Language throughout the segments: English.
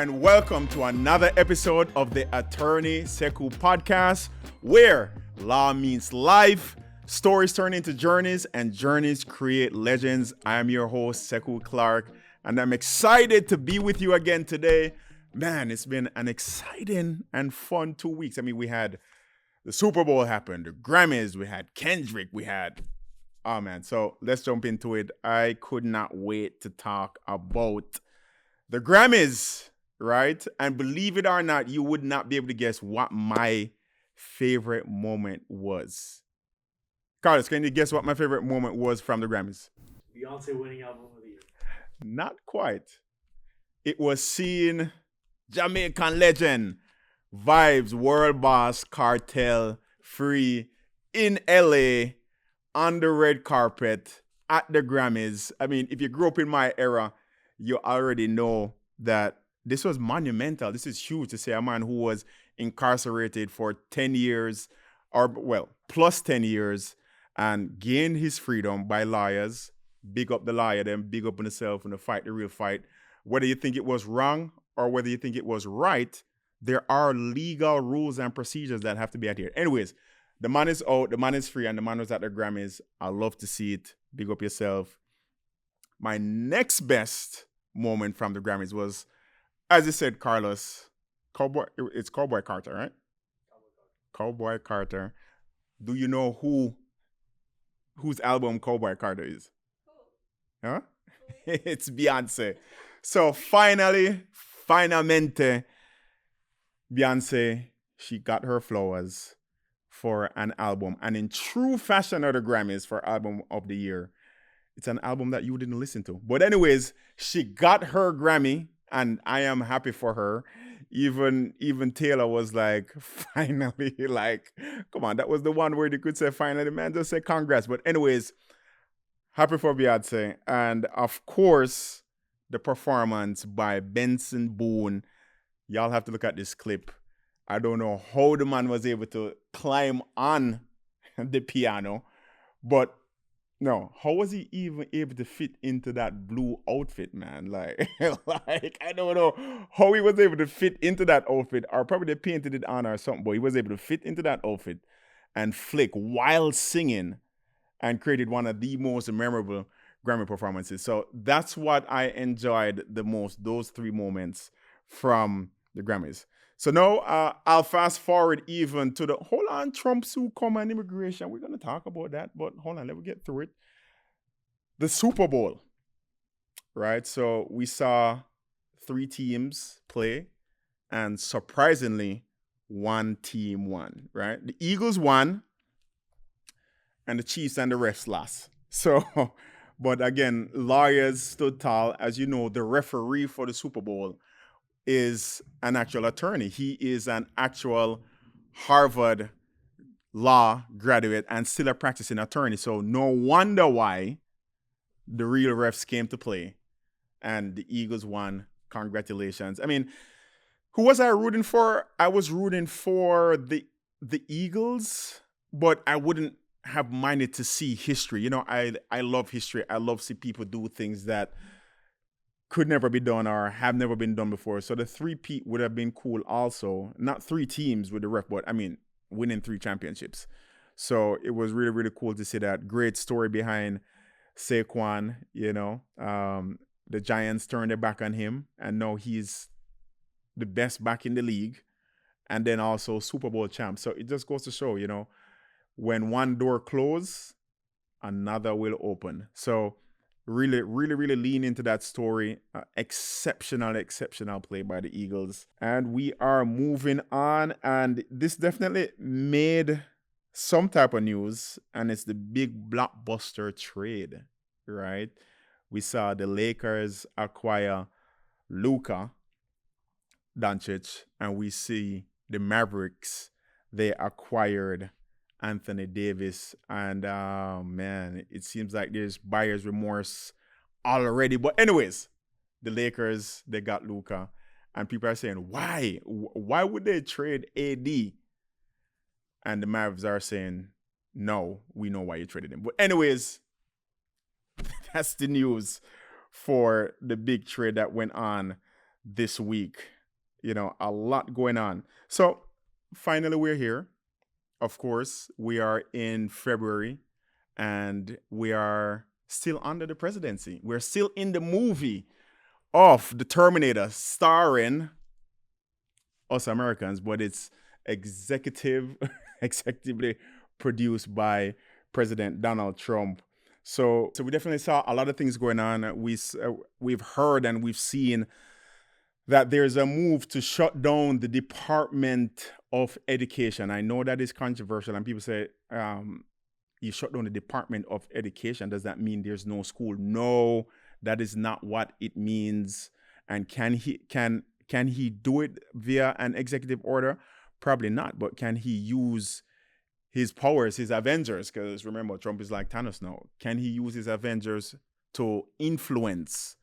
and welcome to another episode of the Attorney Sekou Podcast, where law means life, stories turn into journeys, and journeys create legends. I am your host, Sekou Clark, and I'm excited to be with you again today. Man, it's been an exciting and fun 2 weeks. I mean, we had the Super Bowl happen, the Grammys, we had Kendrick, oh man, so let's jump into it. I could not wait to talk about the Grammys, right? And believe it or not, you would not be able to guess what my favorite moment was. Carlos, can you guess what my favorite moment was from the Grammys? Beyonce winning album of the year. Not quite. It was seeing Jamaican legend, Vibes, World Boss, Cartel, Free in LA on the red carpet at the Grammys. I mean, if you grew up in my era, you already know that this was monumental. This is huge to say a man who was incarcerated for 10 years, plus 10 years, and gained his freedom by lawyers. Big up the lawyer, then big up on himself and fight the real fight. Whether you think it was wrong or whether you think it was right, there are legal rules and procedures that have to be adhered. Anyways, the man is out, the man is free, and the man was at the Grammys. I love to see it. Big up yourself. My next best moment from the Grammys was, as you said, Carlos, it's Cowboy Carter, right? Cowboy Carter. Do you know whose album Cowboy Carter is? Huh? It's Beyonce. So finalmente, Beyonce, she got her flowers for an album. And in true fashion of the Grammys for Album of the Year, it's an album that you didn't listen to. But anyways, she got her Grammy, and I am happy for her. Even Taylor was like, finally, like, come on, that was the one where you could say finally, man, just say congrats. But anyways, happy for Beyonce. And of course, the performance by Benson Boone. Y'all have to look at this clip. I don't know how the man was able to climb on the piano, but no, how was he even able to fit into that blue outfit, man? Like I don't know how he was able to fit into that outfit, or probably they painted it on or something, but he was able to fit into that outfit and flick while singing and created one of the most memorable Grammy performances. So that's what I enjoyed the most, those three moments from the Grammys. So now I'll fast forward even to hold on, Trump suit come and immigration. We're going to talk about that, but hold on, let me get through it. The Super Bowl, right? So we saw 3 teams play, and surprisingly, one team won, right? The Eagles won, and the Chiefs and the refs lost. So, but again, lawyers stood tall. As you know, the referee for the Super Bowl is an actual attorney. He is an actual Harvard law graduate and still a practicing attorney. So no wonder why the real refs came to play and the Eagles won. Congratulations. I mean, who was I rooting for? I was rooting for the Eagles, but I wouldn't have minded to see history. You know, I love history. I love see people do things that could never be done or have never been done before. So the 3-peat would have been cool also. Not 3 teams with the ref, but I mean, winning 3 championships. So it was really, really cool to see that. Great story behind Saquon, you know. The Giants turned their back on him, and now he's the best back in the league. And then also Super Bowl champ. So it just goes to show, you know, when one door closes, another will open. So really, really, really lean into that story. Exceptional play by the Eagles. And we are moving on. And this definitely made some type of news. And it's the big blockbuster trade, right? We saw the Lakers acquire Luka Doncic. And we see the Mavericks, they acquired Anthony Davis, and man, it seems like there's buyer's remorse already. But anyways, the Lakers, they got Luka, and people are saying, why would they trade AD? And the Mavs are saying, no, we know why you traded him. But anyways, that's the news for the big trade that went on this week. A lot going on. So finally, we're here. Of course, we are in February and we are still under the presidency. We're still in the movie of the Terminator starring us Americans, but it's executively produced by President Donald Trump. So we definitely saw a lot of things going on. We've heard and we've seen that there's a move to shut down the Department of Education. I know that is controversial, and people say, you shut down the Department of Education. Does that mean there's no school? No, that is not what it means. And can he do it via an executive order? Probably not. But can he use his powers, his Avengers? Because remember, Trump is like Thanos now. Can he use his Avengers to influence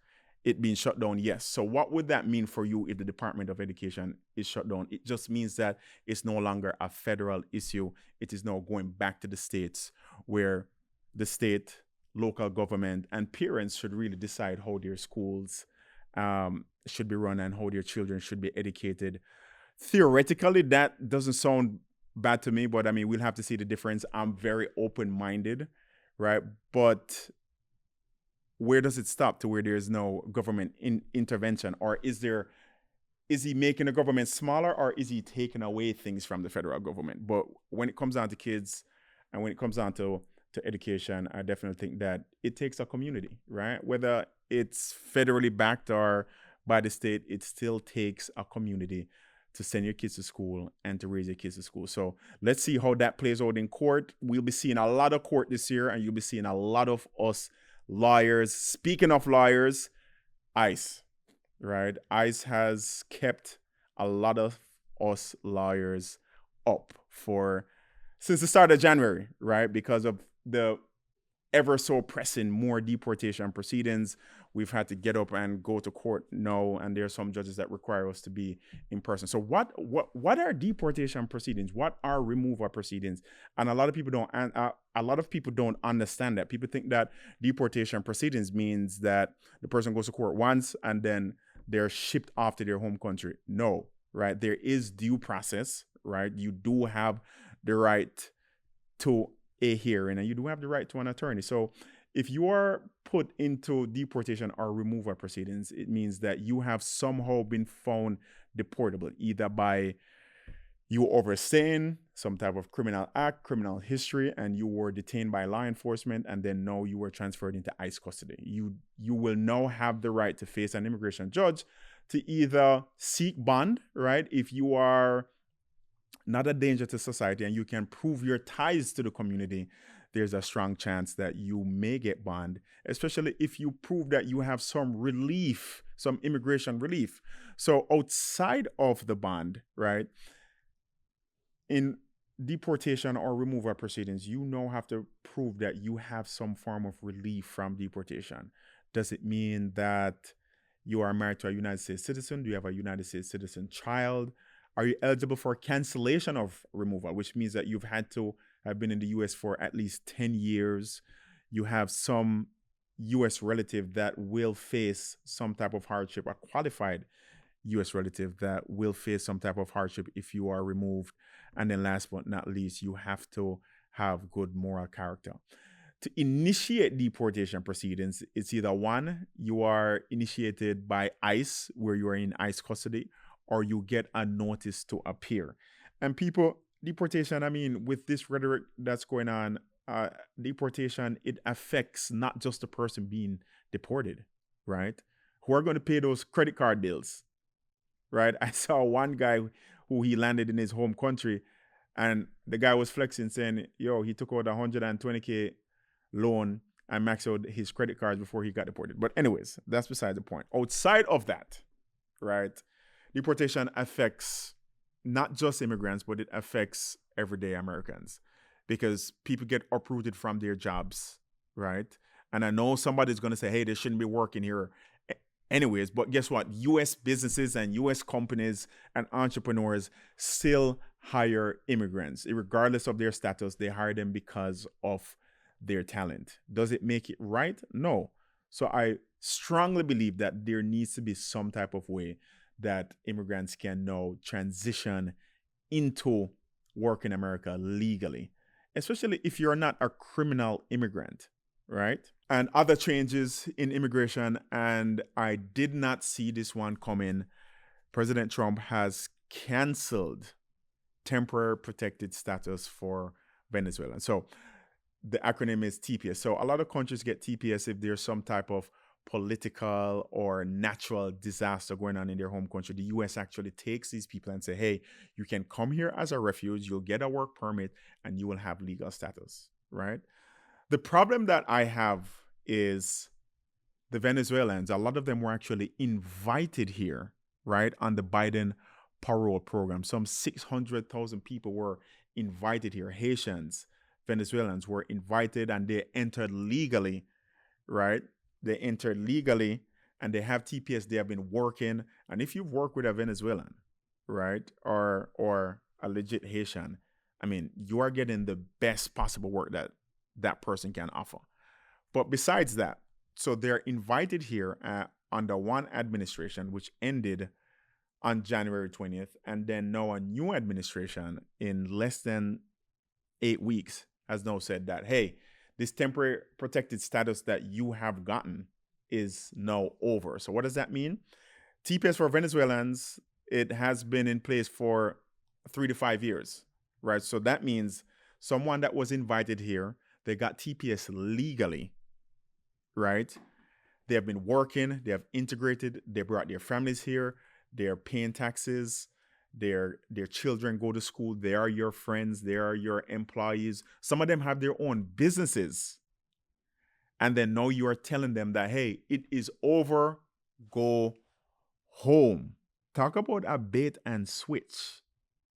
it being shut down? Yes. So what would that mean for you if the Department of Education is shut down? It just means that it's no longer a federal issue. It is now going back to the states, where the state, local government, and parents should really decide how their schools should be run and how their children should be educated. Theoretically, that doesn't sound bad to me, but I mean, we'll have to see the difference. I'm very open-minded, right? But where does it stop to where there is no government intervention? Or is he making the government smaller, or is he taking away things from the federal government? But when it comes down to kids and when it comes down to education, I definitely think that it takes a community, right? Whether it's federally backed or by the state, it still takes a community to send your kids to school and to raise your kids to school. So let's see how that plays out in court. We'll be seeing a lot of court this year, and you'll be seeing a lot of us lawyers. Speaking of lawyers, ICE, right? ICE has kept a lot of us lawyers up since the start of January, right? Because of the ever so pressing more deportation proceedings. We've had to get up and go to court now, and there are some judges that require us to be in person. So what are deportation proceedings? What are removal proceedings? And a lot of people don't understand that. People think that deportation proceedings means that the person goes to court once and then they're shipped off to their home country. No, right? There is due process, right? You do have the right to a hearing, and you do have the right to an attorney. So if you are put into deportation or removal proceedings, it means that you have somehow been found deportable, either by you overstaying some type of criminal act, criminal history, and you were detained by law enforcement, and then now you were transferred into ICE custody. You will now have the right to face an immigration judge to either seek bond, right? If you are not a danger to society and you can prove your ties to the community, there's a strong chance that you may get bond, especially if you prove that you have some relief, some immigration relief. So outside of the bond, right, in deportation or removal proceedings, you now have to prove that you have some form of relief from deportation. Does it mean that you are married to a United States citizen? Do you have a United States citizen child? Are you eligible for cancellation of removal, which means that you've had to have been in the U.S. for at least 10 years? You have some U.S. relative that will face some type of hardship, a qualified U.S. relative that will face some type of hardship if you are removed. And then last but not least, you have to have good moral character. To initiate deportation proceedings, it's either one, you are initiated by ICE, where you are in ICE custody, or you get a notice to appear. And people, deportation, I mean, with this rhetoric that's going on, deportation, it affects not just the person being deported, right? Who are going to pay those credit card bills, right? I saw one guy who he landed in his home country, and the guy was flexing, saying, yo, he took out a $120K loan and maxed out his credit cards before he got deported. But anyways, that's beside the point. Outside of that, right, deportation affects not just immigrants, but it affects everyday Americans, because people get uprooted from their jobs, right? And I know somebody's going to say, hey, they shouldn't be working here anyways, but guess what? U.S. businesses and U.S. companies and entrepreneurs still hire immigrants. Regardless of their status, they hire them because of their talent. Does it make it right? No. So I strongly believe that there needs to be some type of way that immigrants can now transition into work in America legally, especially if you're not a criminal immigrant, right? And other changes in immigration, and I did not see this one coming. President Trump has canceled temporary protected status for Venezuela. So the acronym is TPS. So a lot of countries get TPS if there's some type of political or natural disaster going on in their home country. The US actually takes these people and say, hey, you can come here as a refuge, you'll get a work permit, and you will have legal status, right? The problem that I have is the Venezuelans, a lot of them were actually invited here, right, on the Biden parole program. Some 600,000 people were invited here. Haitians, Venezuelans were invited, and they entered legally, right? They entered legally and they have TPS. They have been working. And if you've worked with a Venezuelan, right, or a legit Haitian, I mean, you are getting the best possible work that that person can offer. But besides that, so they're invited here under one administration, which ended on January 20th. And then now a new administration in less than 8 weeks has now said that, hey, this temporary protected status that you have gotten is now over. So what does that mean? TPS for Venezuelans, it has been in place for 3 to 5 years, right? So that means someone that was invited here, they got TPS legally, right? They have been working, they have integrated, they brought their families here, they're paying taxes, their children go to school, they are your friends, they are your employees. Some of them have their own businesses. And then now you are telling them that, hey, it is over, go home. Talk about a bait and switch,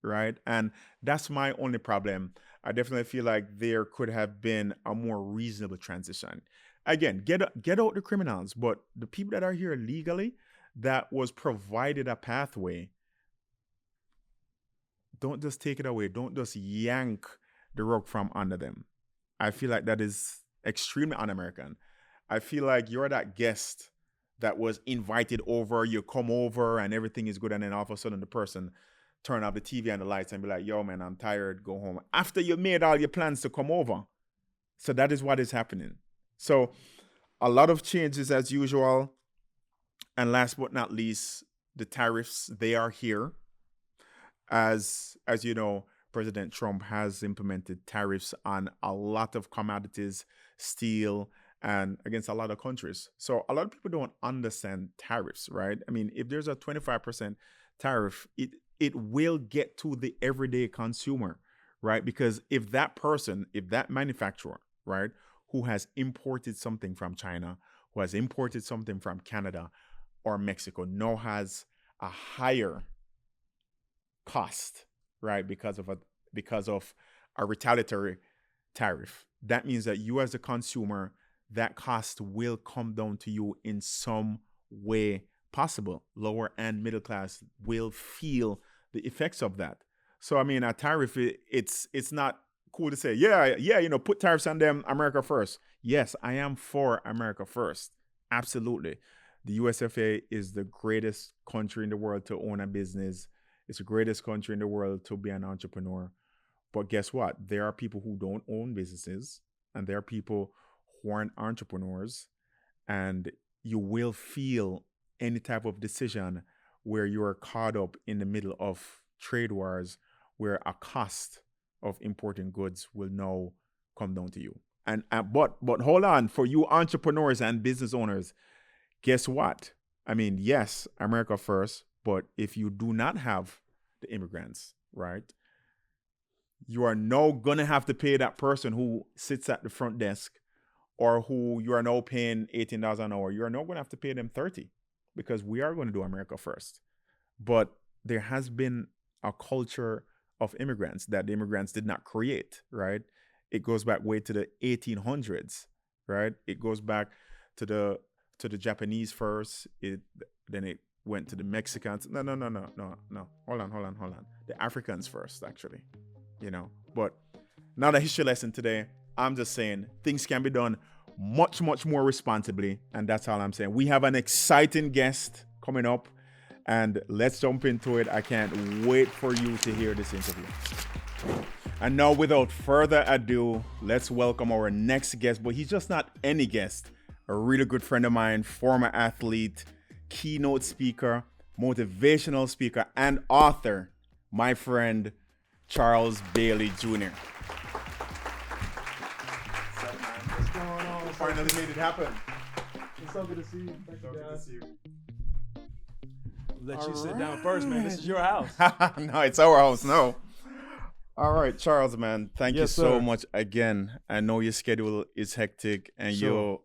right? And that's my only problem. I definitely feel like there could have been a more reasonable transition. Again, get out the criminals, but the people that are here legally, that was provided a pathway, don't just take it away. Don't just yank the rug from under them. I feel like that is extremely un-American. I feel like you're that guest that was invited over, you come over and everything is good, and then all of a sudden the person turn off the TV and the lights and be like, yo, man, I'm tired, go home. After you made all your plans to come over. So that is what is happening. So a lot of changes as usual. And last but not least, the tariffs, they are here. As you know, President Trump has implemented tariffs on a lot of commodities, steel, and against a lot of countries. So a lot of people don't understand tariffs, right? I mean, if there's a 25% tariff, it will get to the everyday consumer, right? Because if that person, if that manufacturer, right, who has imported something from China, who has imported something from Canada or Mexico, now has a higher cost, right, because of a retaliatory tariff, that means that you as a consumer, that cost will come down to you in some way possible. Lower and middle class will feel the effects of that. So I mean, a tariff, it's not cool to say, yeah, put tariffs on them, America first. Yes, I am for America first. Absolutely. The USFA is the greatest country in the world to own a business. It's the greatest country in the world to be an entrepreneur. But guess what? There are people who don't own businesses, and there are people who aren't entrepreneurs, and you will feel any type of decision where you are caught up in the middle of trade wars, where a cost of importing goods will now come down to you. And but hold on, for you entrepreneurs and business owners, guess what? I mean, yes, America first, but if you do not have the immigrants, right, you are now going to have to pay that person who sits at the front desk, or who you are now paying $18 an hour. You are now going to have to pay them $30, because we are going to do America first. But there has been a culture of immigrants that the immigrants did not create, right? It goes back way to the 1800s, right? It goes back to the Japanese first. Then it went to the Mexicans. No. Hold on. The Africans first, actually. But not a history lesson today. I'm just saying things can be done much, much more responsibly. And that's all I'm saying. We have an exciting guest coming up. And let's jump into it. I can't wait for you to hear this interview. And now, without further ado, let's welcome our next guest. But he's just not any guest. A really good friend of mine, former athlete, keynote speaker, motivational speaker, and author, my friend, Charles Bailey Jr. What's going on? Finally made it happen. It's so good to see you. Thank you, guys. Let you sit down first, man. This is your house. No, it's our house. No. All right, Charles, man. Thank you Yes, so sir. much again. I know your schedule is hectic, and Sure.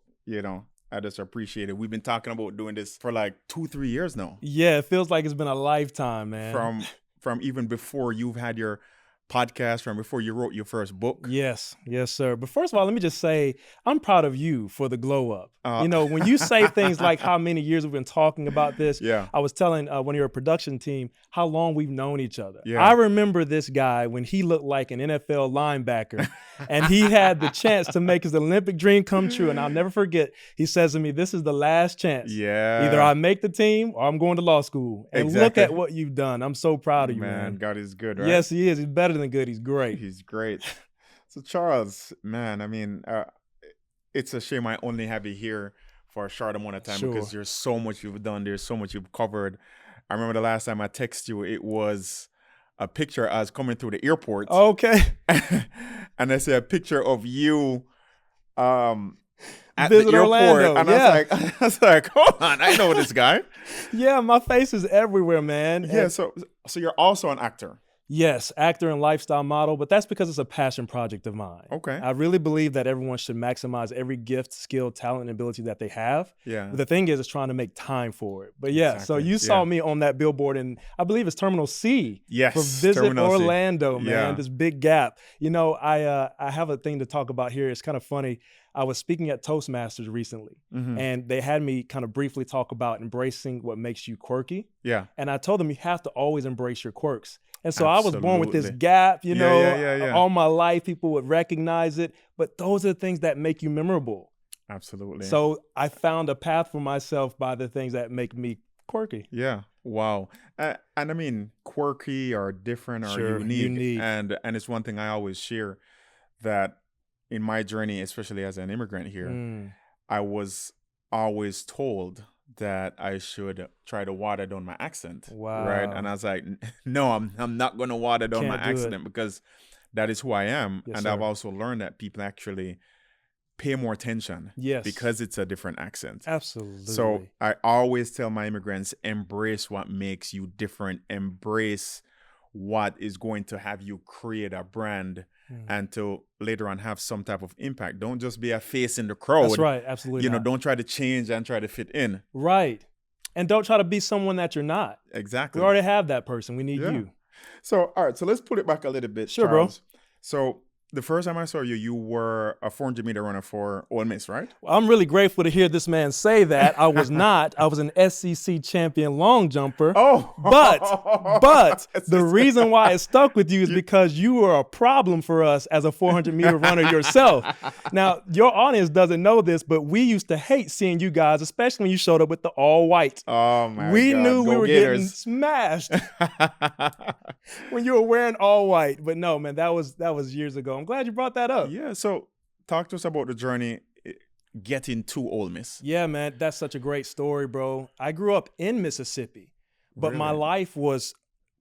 I just appreciate it. We've been talking about doing this for like 2-3 years now. Yeah, it feels like it's been a lifetime, man. From even before you've had your podcast, from before you wrote your first book. Yes, sir. But first of all, let me just say, I'm proud of you for the glow up. Uh, When you say things like how many years we've been talking about this, Yeah. I was telling one of your production team how long we've known each other. Yeah. I remember this guy when he looked like an NFL linebacker and he had the chance to make his Olympic dream come true. And I'll never forget, he says to me, this is the last chance. Yeah. Either I make the team or I'm going to law school. And look Exactly. at what you've done. I'm so proud of you, man. God is good, right? Yes, he is. He's better than good. He's great. He's great. So Charles, man, I mean, it's a shame I only have you here for a short amount of time Sure. because there's so much you've done. There's so much you've covered. I remember the last time I texted you, it was a picture I was coming through the airport. Okay. And I see a picture of you at Visit the airport. Orlando, And yeah. I was like, hold on, I know this guy. Yeah, my face is everywhere, man. Yeah, And so you're also an actor. yes, actor and lifestyle model, but that's because it's a passion project of mine. Okay. I really believe that everyone should maximize every gift, skill, talent, and ability that they have. Yeah. But the thing is trying to make time for it. But yeah, so Exactly, you saw yeah. me on that billboard in, I believe it's Terminal C. Yes. For Visit Terminal C. Orlando, man, Yeah. this big gap. I have a thing to talk about here. It's kind of funny. I was speaking at Toastmasters recently, Mhm. and they had me kind of briefly talk about embracing what makes you quirky. Yeah. And I told them you have to always embrace your quirks. And so I was born with this Absolutely. gap, Yeah. all my life, people would recognize it. But those are the things that make you memorable. Absolutely. So I found a path for myself by the things that make me quirky. Yeah. Wow. And I mean, quirky or different or Sure, unique. And it's one thing I always share that in my journey, especially as an immigrant here, Mm. I was always told that I should try to water down my accent. Right. Wow. And I was like, no, I'm not going to water down my Can't do it. accent because that is who I am. Yes, and I've sir. also learned that people actually pay more attention Yes. because it's a different accent. Absolutely. So I always tell my immigrants, embrace what makes you different, embrace what is going to have you create a brand Mm. and to later on have some type of impact. Don't just be a face in the crowd. That's right. Absolutely. not. Don't try to change and try to fit in. Right. And don't try to be someone that you're not. Exactly. We already have that person. We need Yeah. you. So, all right. So let's pull it back a little bit, Sure, bro. Charles. So the first time I saw you, you were a 400-meter runner for Ole Miss, right? Well, I'm really grateful to hear this man say that. I was not. I was an SEC champion long jumper. Oh, But the reason why it stuck with you is because you were a problem for us as a 400-meter runner yourself. Now, your audience doesn't know this, but we used to hate seeing you guys, especially when you showed up with the all white. Oh my We God. knew we Go were getting Gators. smashed when you were wearing all white. But no, man, that was years ago. I'm glad you brought that up. Yeah. So talk to us about the journey getting to Ole Miss. Yeah, man, that's such a great story, bro. I grew up in Mississippi, but my Really? life was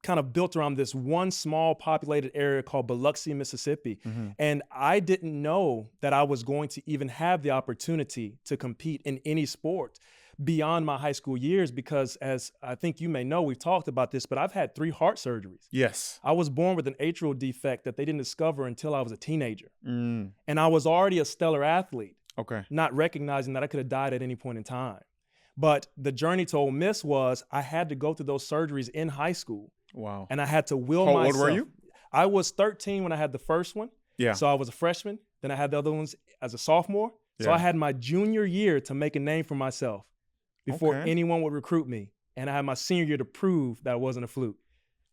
kind of built around this one small populated area called Biloxi, Mississippi. Mhm. And I didn't know that I was going to even have the opportunity to compete in any sport beyond my high school years because, as I think you may know, we've talked about this, but I've had 3 heart surgeries. Yes. I was born with an atrial defect that they didn't discover until I was a teenager. Mm. And I was already a stellar athlete, Okay. not recognizing that I could have died at any point in time. But the journey to Ole Miss was I had to go through those surgeries in high school, Wow. and I had to will How myself. old were you? I was 13 when I had the first one. Yeah. So I was a freshman. Then I had the other ones as a sophomore. So Yeah. I had my junior year to make a name for myself before Okay. anyone would recruit me. And I had my senior year to prove that I wasn't a fluke.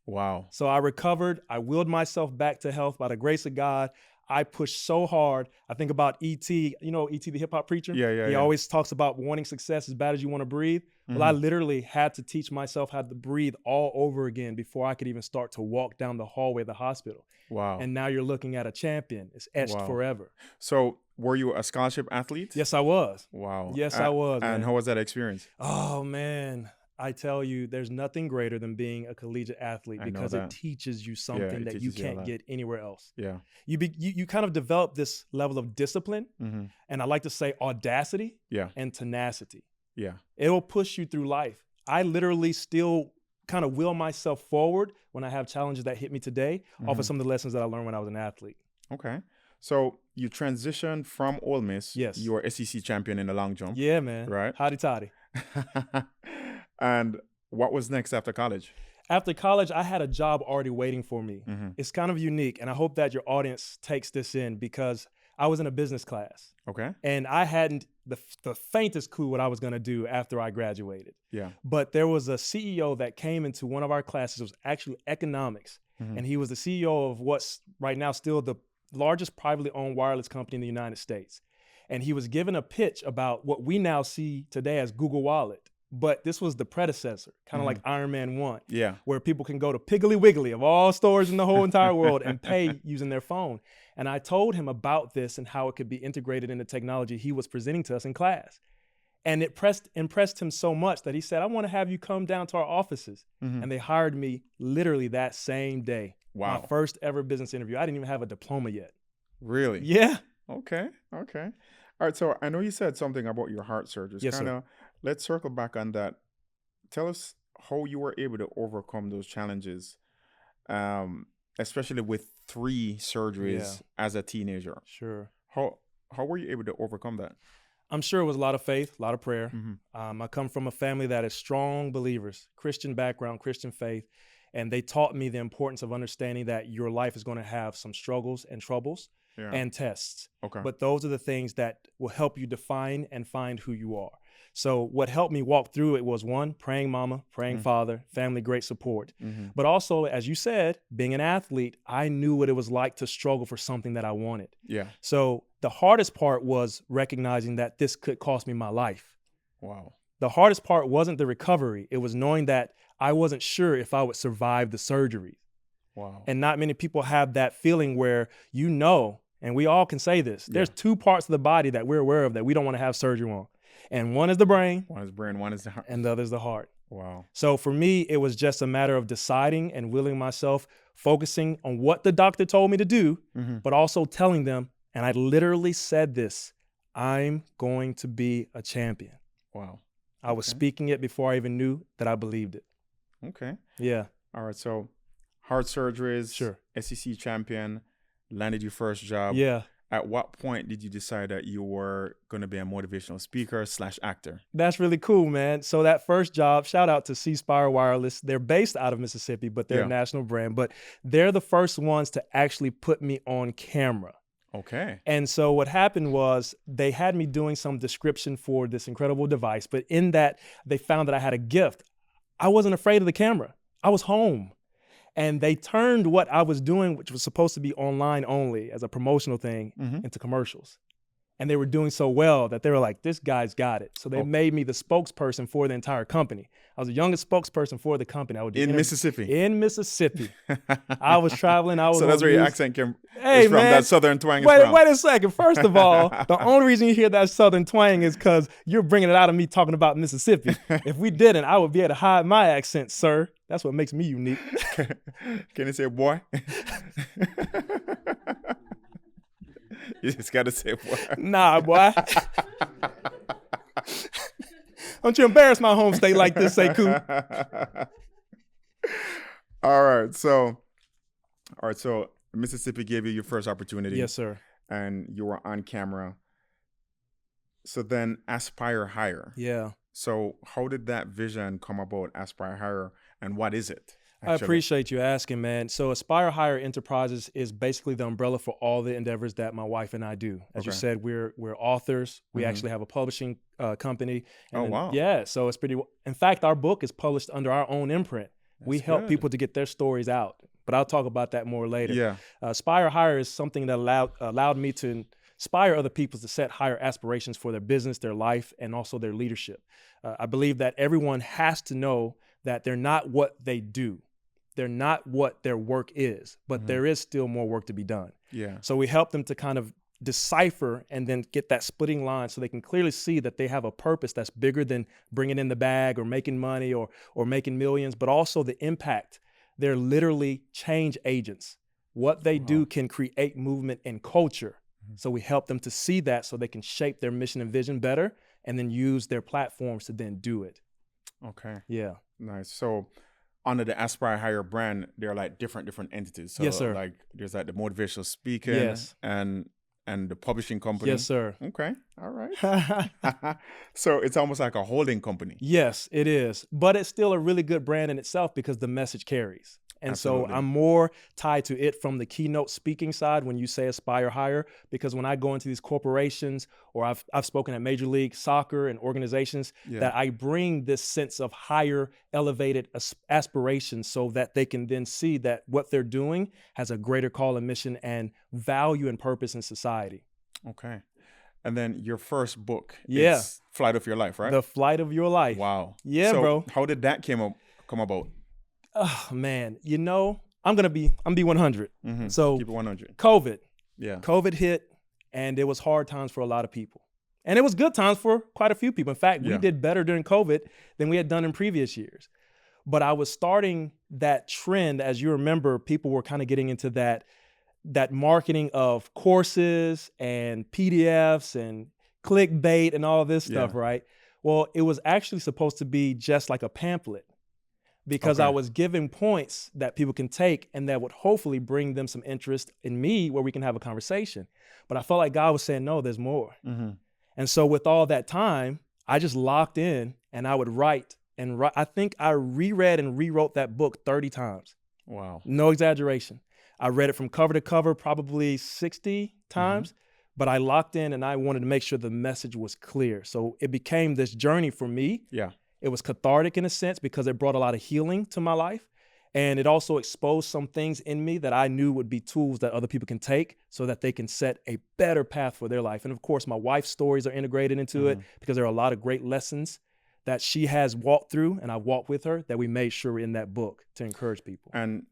Wow. So I recovered. I willed myself back to health by the grace of God. I pushed so hard. I think about E.T., you know, E.T. the hip hop preacher? Yeah. He always talks about wanting success as bad as you want to breathe. Well, I literally had to teach myself how to breathe all over again before I could even start to walk down the hallway of the hospital. Wow. And now you're looking at a champion. It's etched forever. So were you a scholarship athlete? Yes, I was. Wow. Yes, I was. And man. how was that experience? Oh, man. I tell you, there's nothing greater than being a collegiate athlete because it teaches you something that you can't get anywhere else. Yeah. You kind of develop this level of discipline, and I like to say audacity and tenacity. Yeah. It will push you through life. I literally still kind of will myself forward when I have challenges that hit me today off of some of the lessons that I learned when I was an athlete. Okay. So you transitioned from Ole Miss. Yes. You were SEC champion in the long jump. Yeah, man. Right. Hotty toddy. And what was next after college? After college, I had a job already waiting for me. It's kind of unique, and I hope that your audience takes this in because I was in a business class. Okay. And I hadn't the faintest clue what I was going to do after I graduated. Yeah. But there was a CEO that came into one of our classes. It was actually economics. And he was the CEO of what's right now still the largest privately owned wireless company in the United States. And he was given a pitch about what we now see today as Google Wallet. But this was the predecessor, kind of like Iron Man 1, where people can go to Piggly Wiggly of all stores in the whole entire world and pay using their phone. And I told him about this and how it could be integrated into technology he was presenting to us in class. And it impressed him so much that he said, I want to have you come down to our offices. And they hired me literally that same day. Wow. My first ever business interview. I didn't even have a diploma yet. Really? Yeah. Okay. All right. So I know you said something about your heart surgeries. Yes, sir. Let's circle back on that. Tell us how you were able to overcome those challenges, especially with 3 surgeries as a teenager. Sure. How were you able to overcome that? I'm sure it was a lot of faith, a lot of prayer. I come from a family that is strong believers, Christian background, Christian faith, and they taught me the importance of understanding that your life is going to have some struggles and troubles and tests. Okay. But those are the things that will help you define and find who you are. So what helped me walk through it was 1, praying mama, praying father, family, great support. But also, as you said, being an athlete, I knew what it was like to struggle for something that I wanted. Yeah. So the hardest part was recognizing that this could cost me my life. Wow. The hardest part wasn't the recovery. It was knowing that I wasn't sure if I would survive the surgery. Wow. And not many people have that feeling where and we all can say this, there's 2 parts of the body that we're aware of that we don't want to have surgery on. And one is the brain. One is brain, one is the heart. And the other is the heart. Wow. So for me, it was just a matter of deciding and willing myself, focusing on what the doctor told me to do, but also telling them, and I literally said this, I'm going to be a champion. Wow. I was speaking it before I even knew that I believed it. Okay. Yeah. All right. So heart surgeries, Sure. SEC champion, landed your first job. Yeah. At what point did you decide that you were going to be a motivational speaker / actor? That's really cool, man. So that first job, shout out to C Spire Wireless. They're based out of Mississippi, but they're a national brand. But they're the first ones to actually put me on camera. Okay. And so what happened was they had me doing some description for this incredible device. But in that, they found that I had a gift. I wasn't afraid of the camera. I was home. And they turned what I was doing, which was supposed to be online only as a promotional thing, into commercials. And they were doing so well that they were like, this guy's got it. So they made me the spokesperson for the entire company. I was the youngest spokesperson for the company. I would do Mississippi. In Mississippi. I was traveling. So that's where your accent came Hey, from, man, that southern twang. Wait a second. First of all, the only reason you hear that southern twang is because you're bringing it out of me talking about Mississippi. If we didn't, I would be able to hide my accent, sir. That's what makes me unique. Can you say boy? You just got to say boy. Nah, boy. Don't you embarrass my home state like this, Sekou. All right. So Mississippi gave you your first opportunity. Yes, sir. And you were on camera. So then Aspire Higher. Yeah. So how did that vision come about, Aspire Higher, and what is it? I appreciate you asking, man. So Aspire Higher Enterprises is basically the umbrella for all the endeavors that my wife and I do. As you said, we're authors. We actually have a publishing company. And wow. Yeah, so it's pretty. In fact, our book is published under our own imprint. We help people to get their stories out. but I'll talk about that more later. Yeah. Aspire Higher is something that allowed me to inspire other people to set higher aspirations for their business, their life, and also their leadership. I believe that everyone has to know that they're not what they do. They're not what their work is, but there is still more work to be done. Yeah. So we help them to kind of decipher and then get that splitting line so they can clearly see that they have a purpose that's bigger than bringing in the bag or making money or making millions, but also the impact. They're literally change agents. What they do can create movement and culture. So we help them to see that so they can shape their mission and vision better and then use their platforms to then do it. Okay. Yeah. Nice. So under the Aspire Higher brand, there are like different entities. So Yes, sir. like there's like the motivational speaking Yes. and the publishing company. Yes, sir. Okay. All right. So it's almost like a holding company. Yes, it is. But it's still a really good brand in itself because the message carries. And Absolutely. so I'm more tied to it from the keynote speaking side when you say Aspire Higher, because when I go into these corporations or I've spoken at Major League Soccer and organizations, that I bring this sense of higher elevated aspirations so that they can then see that what they're doing has a greater call and mission and value and purpose in society. Okay. And then your first book Yeah. is Flight of Your Life, right? The Flight of Your Life. Wow. Yeah, So bro. how did that come about? Oh man, you know, I'm gonna be 100. So Keep it 100. COVID Yeah. COVID hit, and it was hard times for a lot of people. And it was good times for quite a few people. In fact, we did better during COVID than we had done in previous years. But I was starting that trend, as you remember, people were kind of getting into that marketing of courses and PDFs and clickbait and all this stuff, right? Well, it was actually supposed to be just like a pamphlet, because I was giving points that people can take and that would hopefully bring them some interest in me where we can have a conversation. But I felt like God was saying, no, there's more. And so with all that time, I just locked in and I would write and write. I think I reread and rewrote that book 30 times. Wow. No exaggeration. I read it from cover to cover probably 60 times, but I locked in and I wanted to make sure the message was clear. So it became this journey for me. Yeah. It was cathartic in a sense because it brought a lot of healing to my life. And it also exposed some things in me that I knew would be tools that other people can take so that they can set a better path for their life. And of course, my wife's stories are integrated into it because there are a lot of great lessons that she has walked through and I've walked with her that we made sure were in that book to encourage people. And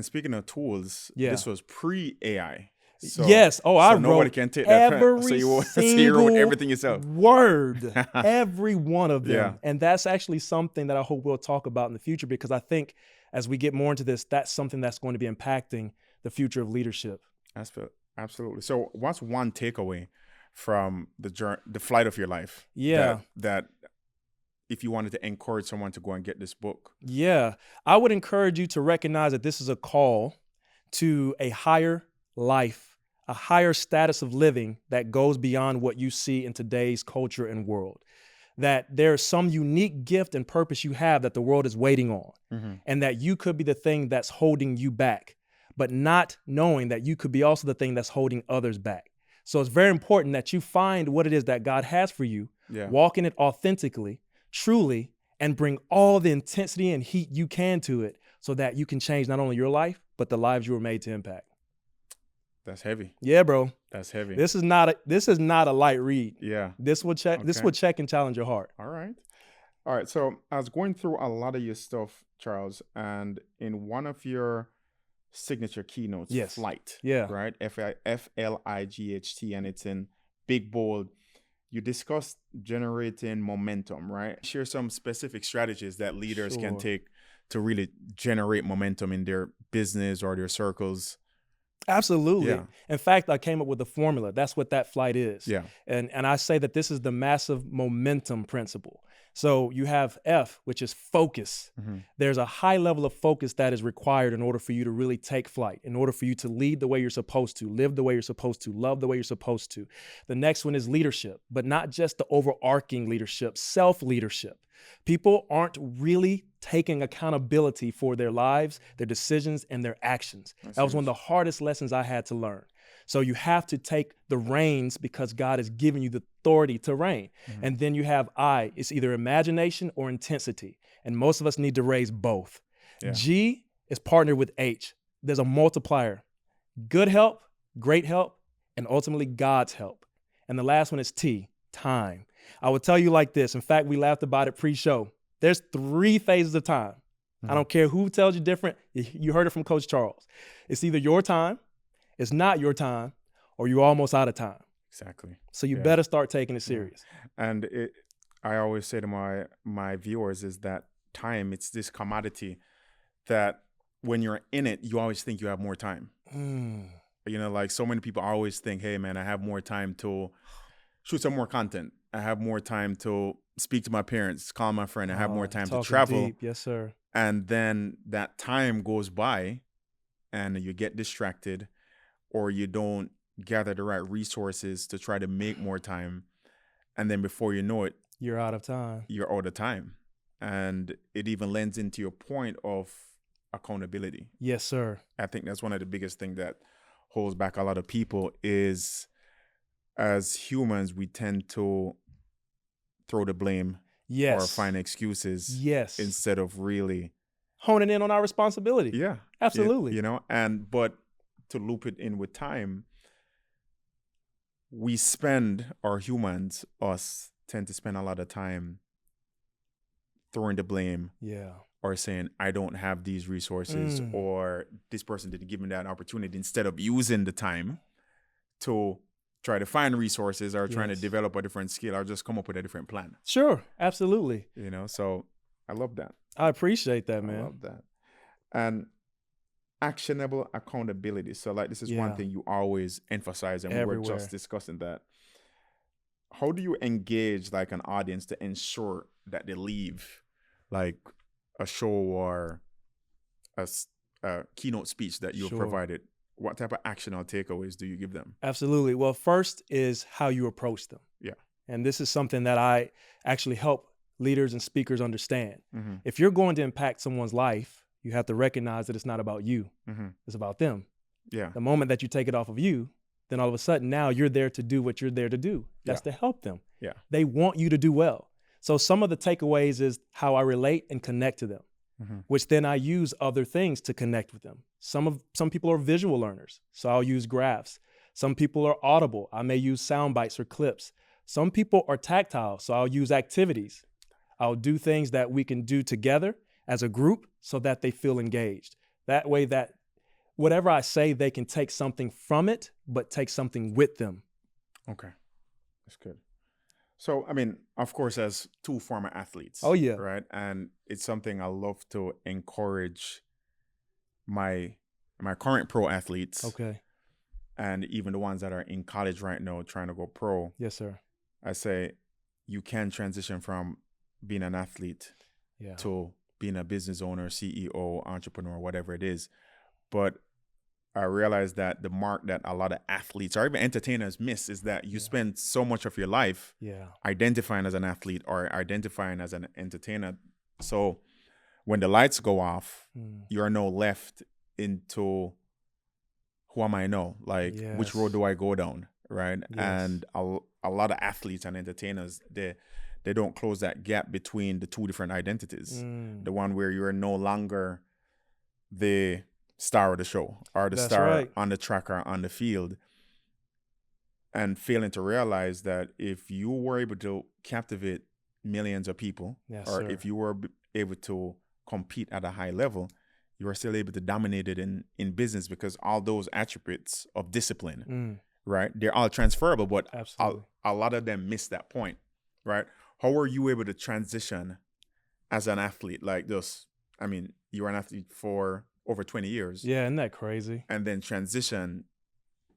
speaking of tools, this was pre-AI. So, yes. Oh, I nobody wrote can take that. every So you wrote everything yourself. Word, every one of them. Yeah. And that's actually something that I hope we'll talk about in the future, because I think as we get more into this, that's something that's going to be impacting the future of leadership. Absolutely. So what's one takeaway from the flight of your life? Yeah. That if you wanted to encourage someone to go and get this book? Yeah. I would encourage you to recognize that this is a call to a higher life, a higher status of living that goes beyond what you see in today's culture and world. That there's some unique gift and purpose you have that the world is waiting on, and that you could be the thing that's holding you back, but not knowing that you could be also the thing that's holding others back. So it's very important that you find what it is that God has for you, walk in it authentically, truly, and bring all the intensity and heat you can to it so that you can change not only your life, but the lives you were made to impact. That's heavy. Yeah, bro. That's heavy. This is not a light read. Yeah. This will check. This will check and challenge your heart. All right. So I was going through a lot of your stuff, Charles, and in one of your signature keynotes, Flight. Yeah. Right. FLIGHT, and it's in big bold. You discussed generating momentum, right? Share some specific strategies that leaders can take to really generate momentum in their business or their circles. Absolutely. Yeah. In fact, I came up with a formula. That's what that flight is. Yeah. And I say that this is the massive momentum principle. So you have F, which is focus. There's a high level of focus that is required in order for you to really take flight, in order for you to lead the way you're supposed to, live the way you're supposed to, love the way you're supposed to. The next one is leadership, but not just the overarching leadership, self-leadership. People aren't really taking accountability for their lives, their decisions, and their actions. That was one of the hardest lessons I had to learn. So you have to take the reins because God has given you the authority to reign. And then you have I. It's either imagination or intensity. And most of us need to raise both. G is partnered with H. there's a multiplier. Good help, great help, and ultimately God's help. And the last one is T, time. I will tell you like this. In fact, we laughed about it pre-show. There's 3 phases of time. I don't care who tells you different. You heard it from Coach Charles. It's either your time, it's not your time, or you're almost out of time. Exactly. So you better start taking it serious. And I always say to my viewers is that time, it's this commodity that when you're in it, you always think you have more time. You know, like so many people always think, hey, man, I have more time to shoot some more content. I have more time to speak to my parents, call my friend. I have more time to travel. Deep. Yes, sir. And then that time goes by and you get distracted or you don't gather the right resources to try to make more time. And then before you know it, you're out of time. You're out of time. And it even lends into your point of accountability. Yes, sir. I think that's one of the biggest things that holds back a lot of people is as humans, we tend to throw the blame or find excuses instead of really honing in on our responsibility. Yeah. Absolutely. You know, but to loop it in with time, us tend to spend a lot of time throwing the blame. Yeah. Or saying, I don't have these resources or this person didn't give me that opportunity instead of using the time to try to find resources or trying to develop a different skill or just come up with a different plan. Sure. Absolutely. You know, so I love that. I appreciate that, man. I love that. And actionable accountability. So like this is one thing you always emphasize and we were just discussing that. How do you engage like an audience to ensure that they leave like a show or a keynote speech that you have provided? What type of action or takeaways do you give them? Absolutely. Well, first is how you approach them. Yeah. And this is something that I actually help leaders and speakers understand. If you're going to impact someone's life, you have to recognize that it's not about you. It's about them. Yeah. The moment that you take it off of you, then all of a sudden now you're there to do what you're there to do. That's to help them. Yeah. They want you to do well. So some of the takeaways is how I relate and connect to them, which then I use other things to connect with them. Some people are visual learners, so I'll use graphs. Some people are audible. I may use sound bites or clips. Some people are tactile, so I'll use activities. I'll do things that we can do together as a group so that they feel engaged. That way that whatever I say, they can take something from it, but take something with them. Okay, that's good. So, I mean, of course, as 2 former athletes. Oh, yeah. Right? And it's something I love to encourage my current pro athletes. Okay. And even the ones that are in college right now trying to go pro. Yes, sir. I say you can transition from being an athlete to being a business owner, CEO, entrepreneur, whatever it is. But I realized that the mark that a lot of athletes or even entertainers miss is that you spend so much of your life identifying as an athlete or identifying as an entertainer. So when the lights go off, you're now left into who am I now? Like, which road do I go down? Right. Yes. And a lot of athletes and entertainers, they don't close that gap between the 2 different identities. The one where you're no longer the star of the show or the star on the track or on the field, and failing to realize that if you were able to captivate millions of people if you were able to compete at a high level, you are still able to dominate it in business because all those attributes of discipline, right? They're all transferable, but a lot of them miss that point, right? How were you able to transition as an athlete like this? I mean, you were an athlete for over 20 years. Yeah, isn't that crazy? And then transition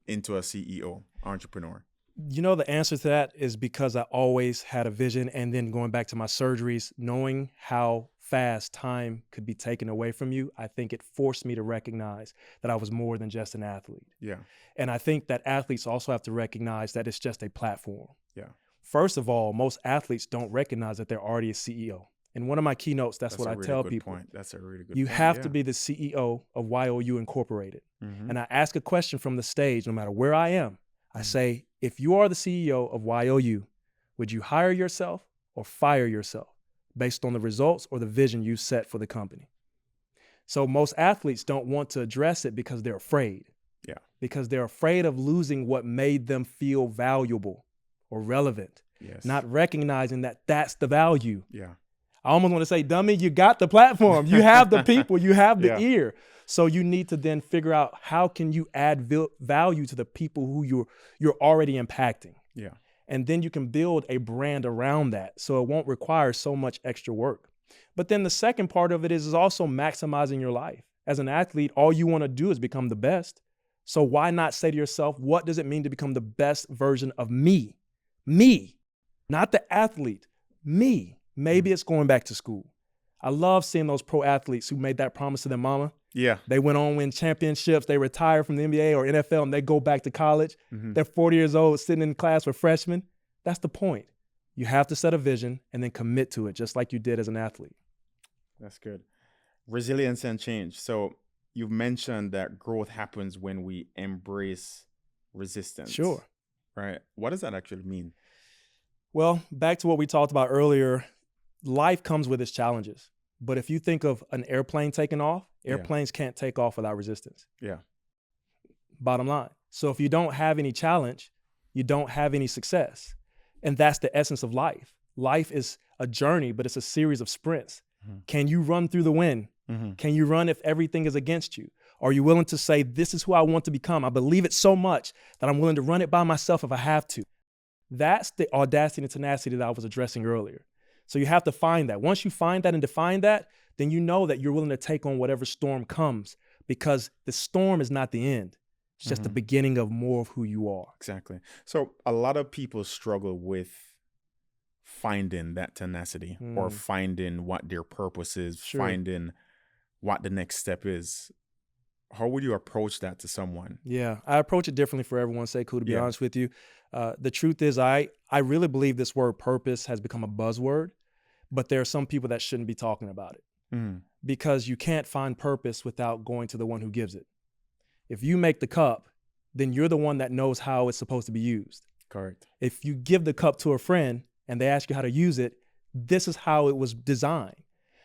into a CEO, entrepreneur. You know, the answer to that is because I always had a vision, and then going back to my surgeries, knowing how fast time could be taken away from you, I think it forced me to recognize that I was more than just an athlete. Yeah. And I think that athletes also have to recognize that it's just a platform. Yeah. First of all, most athletes don't recognize that they're already a CEO. In one of my keynotes, that's what I tell people. Point. That's a really good You point. have to be the CEO of YOU Incorporated. And I ask a question from the stage, no matter where I am. I say, if you are the CEO of YOU, would you hire yourself or fire yourself based on the results or the vision you set for the company? So most athletes don't want to address it because they're afraid. Yeah. Because they're afraid of losing what made them feel valuable or relevant. Yes. Not recognizing that that's the value. Yeah. I almost want to say, dummy, you got the platform. You have the people. You have the Yeah. ear. So you need to then figure out how can you add value to the people who you're already impacting. Yeah. And then you can build a brand around that so it won't require so much extra work. But then the second part of it is also maximizing your life. As an athlete, all you want to do is become the best. So why not say to yourself, what does it mean to become the best version of me? Me, not the athlete, me. Maybe it's going back to school. I love seeing those pro athletes who made that promise to their mama. Yeah. They went on win championships. They retire from the NBA or NFL and they go back to college. Mm-hmm. They're 40 years old sitting in class with freshmen. That's the point. You have to set a vision and then commit to it just like you did as an athlete. That's good. Resilience and change. So you've mentioned that growth happens when we embrace resistance. Sure. Right. What does that actually mean? Well, back to what we talked about earlier, life comes with its challenges. But if you think of an airplane taking off, airplanes can't take off without resistance. Yeah. Bottom line. So if you don't have any challenge, you don't have any success. And that's the essence of life. Life is a journey, but it's a series of sprints. Mm-hmm. Can you run through the wind? Mm-hmm. Can you run if everything is against you? Are you willing to say, this is who I want to become? I believe it so much that I'm willing to run it by myself if I have to. That's the audacity and tenacity that I was addressing earlier. So you have to find that. Once you find that and define that, then you know that you're willing to take on whatever storm comes, because the storm is not the end. It's just the beginning of more of who you are. Exactly. So a lot of people struggle with finding that tenacity or finding what their purpose is, finding what the next step is. How would you approach that to someone? Yeah, I approach it differently for everyone, Sekou, to be honest with you. The truth is I really believe this word purpose has become a buzzword, but there are some people that shouldn't be talking about it because you can't find purpose without going to the one who gives it. If you make the cup, then you're the one that knows how it's supposed to be used. Correct. If you give the cup to a friend and they ask you how to use it, this is how it was designed.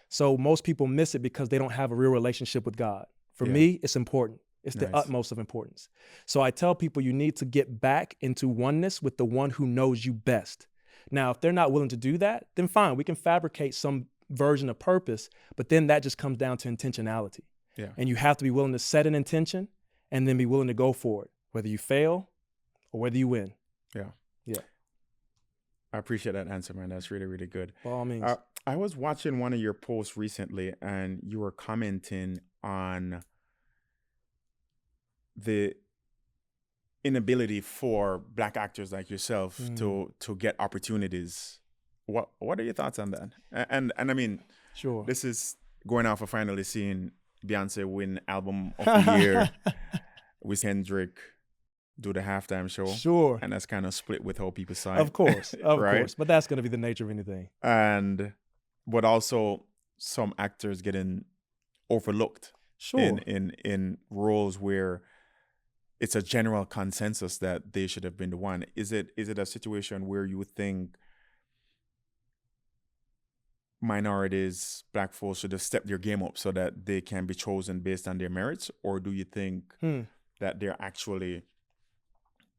So most people miss it because they don't have a real relationship with God. For me, it's important. It's the utmost of importance. So I tell people you need to get back into oneness with the one who knows you best. Now, if they're not willing to do that, then fine, we can fabricate some version of purpose, but then that just comes down to intentionality. Yeah. And you have to be willing to set an intention and then be willing to go for it, whether you fail or whether you win. Yeah. Yeah. I appreciate that answer, man. That's really, really good. By all means. I was watching one of your posts recently and you were commenting on the inability for Black actors like yourself to get opportunities. What are your thoughts on that? And I mean, sure, this is going out for finally seeing Beyonce win Album of the Year with Kendrick do the halftime show. Sure. And that's kind of split with how people saw it. Of course, of course. But that's going to be the nature of anything. But also some actors getting overlooked in roles where it's a general consensus that they should have been the one. Is it a situation where you think minorities, Black folks should have stepped their game up so that they can be chosen based on their merits? Or do you think that they're actually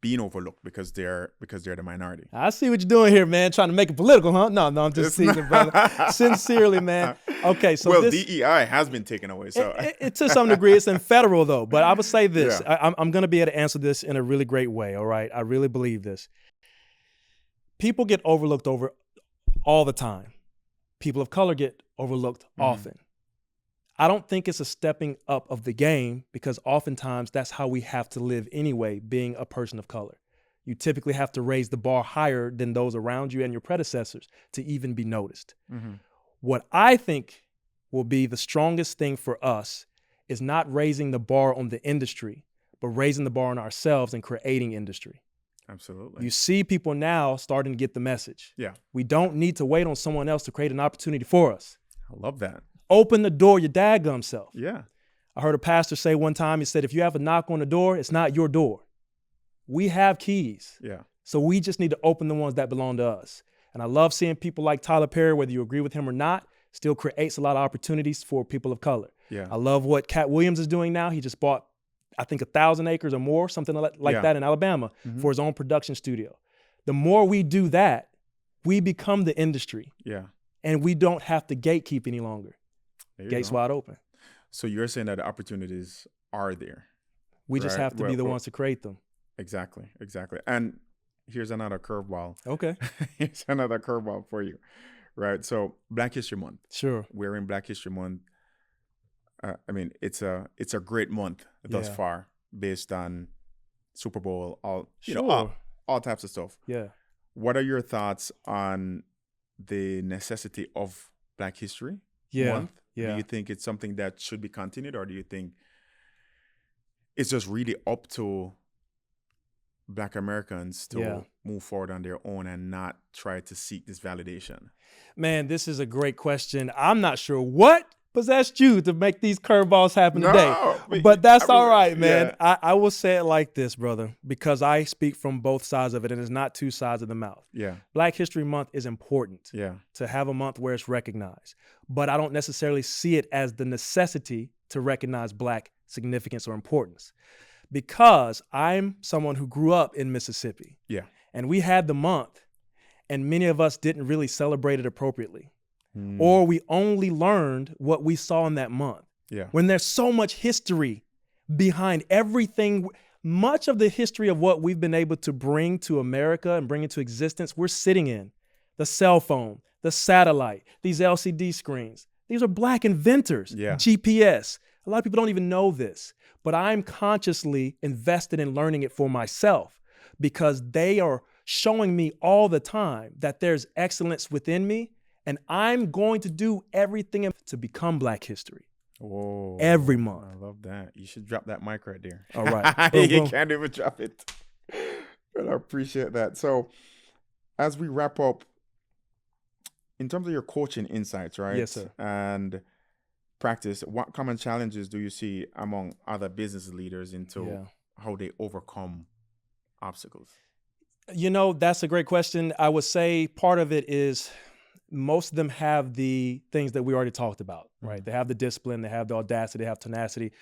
being overlooked because they're the minority? I see what you're doing here, man. Trying to make it political, huh? No, I'm just teasing, brother. Sincerely, man. Okay, so DEI has been taken away. So it to some degree, it's in federal though. But I would say this: I'm going to be able to answer this in a really great way. All right, I really believe this. People get overlooked all the time. People of color get overlooked often. I don't think it's a stepping up of the game because oftentimes that's how we have to live anyway, being a person of color. You typically have to raise the bar higher than those around you and your predecessors to even be noticed. What I think will be the strongest thing for us is not raising the bar on the industry, but raising the bar on ourselves and creating industry. Absolutely. You see people now starting to get the message. Yeah. We don't need to wait on someone else to create an opportunity for us. I love that. Open the door your daggum self. Yeah. I heard a pastor say one time, he said, if you have a knock on the door, it's not your door. We have keys. Yeah. So we just need to open the ones that belong to us. And I love seeing people like Tyler Perry, whether you agree with him or not, still creates a lot of opportunities for people of color. Yeah. I love what Cat Williams is doing now. He just bought, I think, 1,000 acres or more, something like that in Alabama for his own production studio. The more we do that, we become the industry. Yeah. And we don't have to gatekeep any longer. Gates wide open. So you're saying that the opportunities are there. We just have to be the ones to create them. Exactly. And here's another curveball. Okay. Here's another curveball for you, right? So Black History Month. Sure. We're in Black History Month. I mean, it's a great month thus far, based on Super Bowl, all types of stuff. Yeah. What are your thoughts on the necessity of Black History Month? Yeah. Do you think it's something that should be continued, or do you think it's just really up to Black Americans to move forward on their own and not try to seek this validation? Man, this is a great question. I'm not sure what possessed you to make these curveballs happen today, but that's all right, man. Yeah. I will say it like this, brother, because I speak from both sides of it, and it's not two sides of the mouth. Yeah. Black History Month is important to have a month where it's recognized, but I don't necessarily see it as the necessity to recognize Black significance or importance, because I'm someone who grew up in Mississippi. Yeah. And we had the month, and many of us didn't really celebrate it appropriately. Or we only learned what we saw in that month. Yeah. When there's so much history behind everything, much of the history of what we've been able to bring to America and bring into existence, we're sitting in. The cell phone, the satellite, these LCD screens. These are Black inventors. Yeah. GPS. A lot of people don't even know this, but I'm consciously invested in learning it for myself, because they are showing me all the time that there's excellence within me. And I'm going to do everything to become Black history. Whoa. Every month. I love that. You should drop that mic right there. All right. You can't even drop it. But I appreciate that. So as we wrap up, in terms of your coaching insights, right? Yes, sir. And practice, what common challenges do you see among other business leaders into how they overcome obstacles? You know, that's a great question. I would say part of it is most of them have the things that we already talked about, right? They have the discipline, they have the audacity, they have tenacity.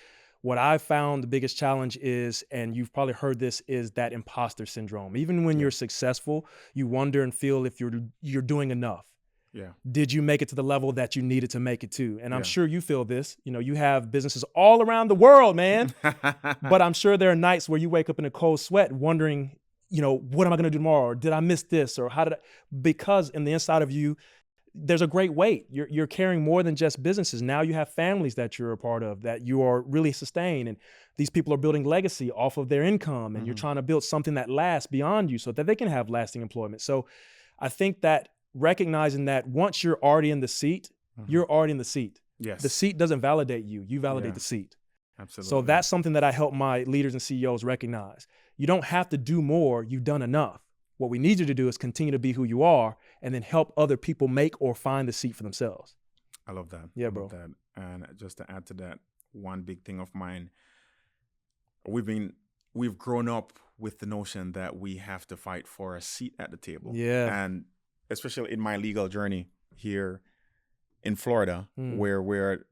What I found the biggest challenge is, and you've probably heard this, is that imposter syndrome. Even when you're successful, you wonder and feel if you're doing enough. Yeah. Did you make it to the level that you needed to make it to? And I'm sure you feel this. You know, you have businesses all around the world, man. But I'm sure there are nights where you wake up in a cold sweat wondering, you know, what am I going to do tomorrow? Or did I miss this? Or how did I? Because in the inside of you, there's a great weight. You're carrying more than just businesses. Now you have families that you're a part of, that you are really sustaining. And these people are building legacy off of their income. And you're trying to build something that lasts beyond you so that they can have lasting employment. So I think that recognizing that once you're already in the seat, you're already in the seat. Yes. The seat doesn't validate you. You validate the seat. Absolutely. So that's something that I help my leaders and CEOs recognize. You don't have to do more. You've done enough. What we need you to do is continue to be who you are, and then help other people make or find the seat for themselves. I love that. Yeah, I bro. love that. And just to add to that, one big thing of mine, we've grown up with the notion that we have to fight for a seat at the table. Yeah. And especially in my legal journey here in Florida, where we're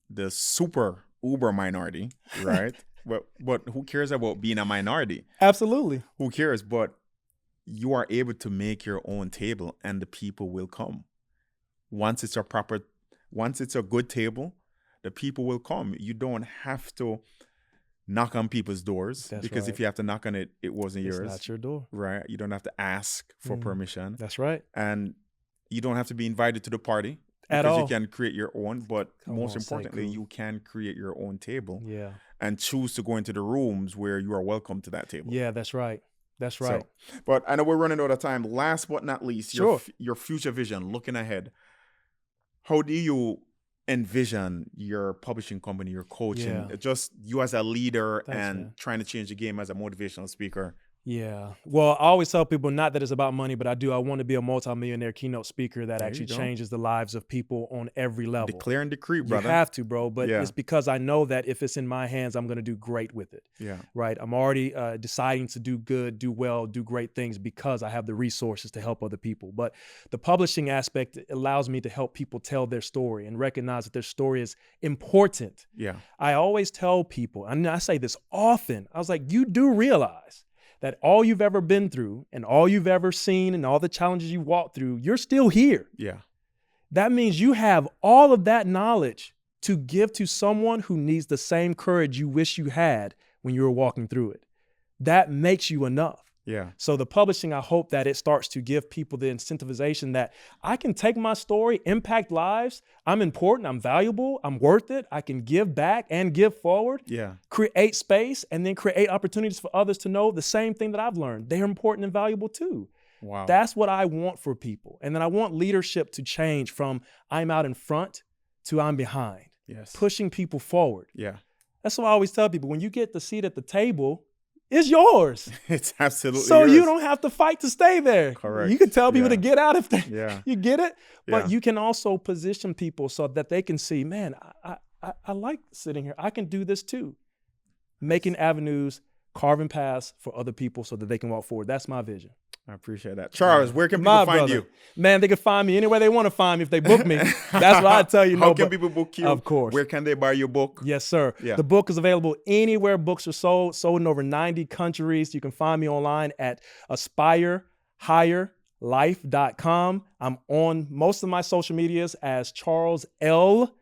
the super uber minority, right? But who cares about being a minority? Absolutely. Who cares? But you are able to make your own table, and the people will come. Once it's a good table, the people will come. You don't have to knock on people's doors. That's because right. if you have to knock on it, it wasn't yours. It's not your door. Right? You don't have to ask for permission. That's right. And you don't have to be invited to the party at because all. you can create your own. But most on, importantly, Sekou. you can create your own table. Yeah. And choose to go into the rooms where you are welcome to that table. Yeah, that's right. That's right. So, but I know we're running out of time. Last but not least, Sure. your future vision, looking ahead. How do you envision your publishing company, your coaching, just you as a leader? Thanks, and man. trying to change the game as a motivational speaker? Yeah. Well, I always tell people not that it's about money, but I want to be a multimillionaire keynote speaker that There actually you go. changes the lives of people on every level. Declare and decree, You brother. have to, bro. But Yeah. it's because I know that if it's in my hands, I'm going to do great with it. Yeah. Right. I'm already deciding to do good, do well, do great things because I have the resources to help other people. But the publishing aspect allows me to help people tell their story and recognize that their story is important. Yeah. I always tell people, and I say this often, I was like, you do realize that all you've ever been through and all you've ever seen and all the challenges you walked through, you're still here. Yeah. That means you have all of that knowledge to give to someone who needs the same courage you wish you had when you were walking through it. That makes you enough. Yeah. So the publishing, I hope that it starts to give people the incentivization that I can take my story, impact lives. I'm important, I'm valuable, I'm worth it. I can give back and give forward, Yeah. create space, and then create opportunities for others to know the same thing that I've learned. They're important and valuable too. Wow. That's what I want for people. And then I want leadership to change from I'm out in front to I'm behind, Yes. pushing people forward. Yeah. That's what I always tell people. When you get the seat at the table, it's yours. It's absolutely So yours. you don't have to fight to stay there. Correct. You can tell people Yeah. to get out if they, Yeah. you get it. But Yeah. you can also position people so that they can see, man, I like sitting here. I can do this too. Making avenues, carving paths for other people so that they can walk forward. That's my vision. I appreciate that. Charles, where can people My find brother. you? Man, they can find me anywhere they want to find me if they book me. That's what I tell you. How No, can but- people book you? Of course. Where can they buy your book? Yes, sir. Yeah. The book is available anywhere books are sold in over 90 countries. You can find me online at aspirehigherlife.com. I'm on most of my social medias as Charles L.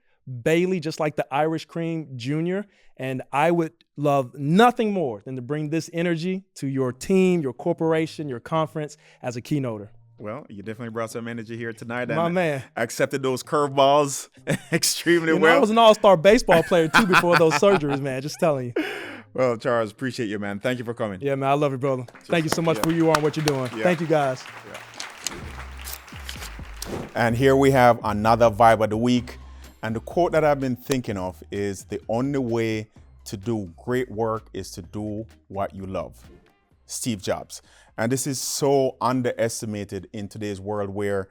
Bailey, just like the Irish Cream Jr. And I would love nothing more than to bring this energy to your team, your corporation, your conference as a keynoter. Well, you definitely brought some energy here tonight. And My man. accepted those curveballs extremely You know, well. I was an all-star baseball player too before those surgeries, man. Just telling you. Well, Charles, appreciate you, man. Thank you for coming. Yeah, man, I love you, brother. Thank you so much yeah. for who you are and what you're doing. Yeah. Thank you, guys. And here we have another vibe of the week. And the quote that I've been thinking of is the only way to do great work is to do what you love. Steve Jobs. And this is so underestimated in today's world where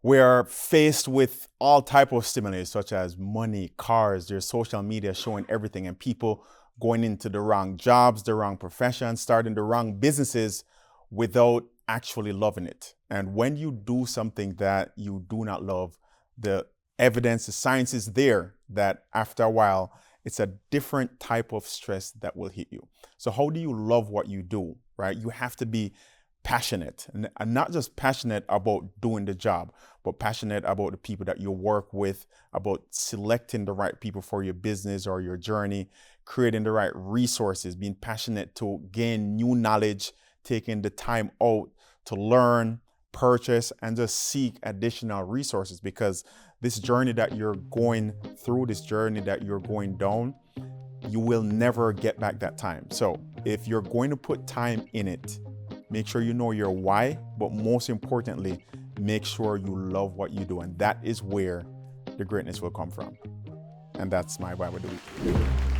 we are faced with all type of stimuli such as money, cars, there's social media showing everything and people going into the wrong jobs, the wrong professions, starting the wrong businesses without actually loving it. And when you do something that you do not love, the evidence, the science is there that after a while, it's a different type of stress that will hit you. So how do you love what you do, right? You have to be passionate and not just passionate about doing the job, but passionate about the people that you work with, about selecting the right people for your business or your journey, creating the right resources, being passionate to gain new knowledge, taking the time out to learn, purchase, and just seek additional resources, because this journey that you're going through, this journey that you're going down, you will never get back that time. So if you're going to put time in it, make sure you know your why, but most importantly, make sure you love what you do. And that is where the greatness will come from. And that's my vibe of the week.